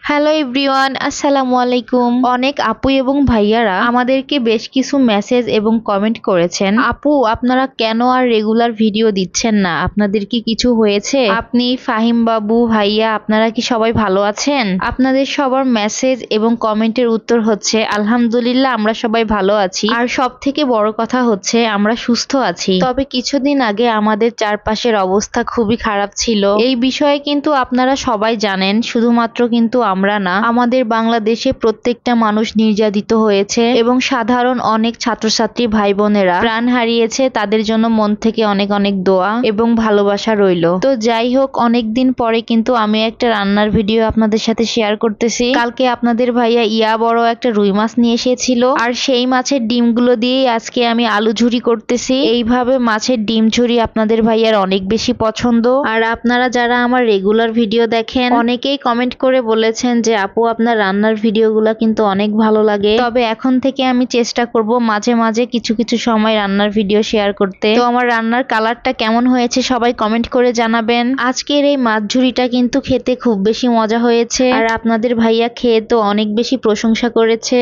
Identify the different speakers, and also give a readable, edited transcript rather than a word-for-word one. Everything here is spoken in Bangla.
Speaker 1: হ্যালো এভরিওয়ান, আসসালামু আলাইকুম। অনেক আপু এবং ভাইয়ারা আমাদেরকে বেশ কিছু মেসেজ এবং কমেন্ট করেছেন, আপু আপনারা কেন আর রেগুলার ভিডিও দিচ্ছেন না? আপনাদের কি কিছু হয়েছে? আপনি, ফাহিম বাবু, ভাইয়া আপনারা কি সবাই ভালো আছেন? আপনাদের সবার মেসেজ এবং কমেন্টের উত্তর হচ্ছে আলহামদুলিল্লাহ, আমরা সবাই ভালো আছি। আর সব থেকে বড় কথা হচ্ছে আমরা সুস্থ আছি। তবে কিছুদিন আগে আমাদের চারপাশের অবস্থা খুবই খারাপ ছিল। এই বিষয়ে কিন্তু আপনারা সবাই জানেন, শুধুমাত্র কিন্তু আমরা না, আমাদের বাংলাদেশে প্রত্যেকটা মানুষ নির্যাতিত হয়েছে এবং সাধারণ অনেক ছাত্রছাত্রী ভাই বোনেরা প্রাণ হারিয়েছে। তাদের জন্য মন থেকে অনেক অনেক দোয়া এবং ভালোবাসা রইল। তো যাই হোক, অনেকদিন পরে কিন্তু আমি একটা রান্নার ভিডিও আপনাদের সাথে শেয়ার করতেছি। কালকে আপনাদের ভাইয়া বড় একটা রুই মাছ নিয়ে এসেছিল, আর সেই মাছের ডিমগুলো দিয়েই আজকে আমি আলু ঝুরি করতেছি। এইভাবে মাছের ডিম ঝুরি আপনাদের ভাইয়ার অনেক বেশি পছন্দ। আর আপনারা যারা আমার রেগুলার ভিডিও দেখেন, অনেকেই কমেন্ট করে বলেছেন যে আপু আপনার রান্নার ভিডিওগুলো কিন্তু অনেক ভালো লাগে। তবে এখন থেকে আমি চেষ্টা করব মাঝে মাঝে কিছু কিছু সময় রান্নার ভিডিও শেয়ার করতে। তো আমার রান্নার কালারটা কেমন হয়েছে সবাই কমেন্ট করে জানাবেন। আজকের এই মাছ ঝুরিটা কিন্তু খেতে খুব বেশি মজা হয়েছে, আর আপনাদের ভাইয়া খেয়ে তো অনেক বেশি প্রশংসা করেছে।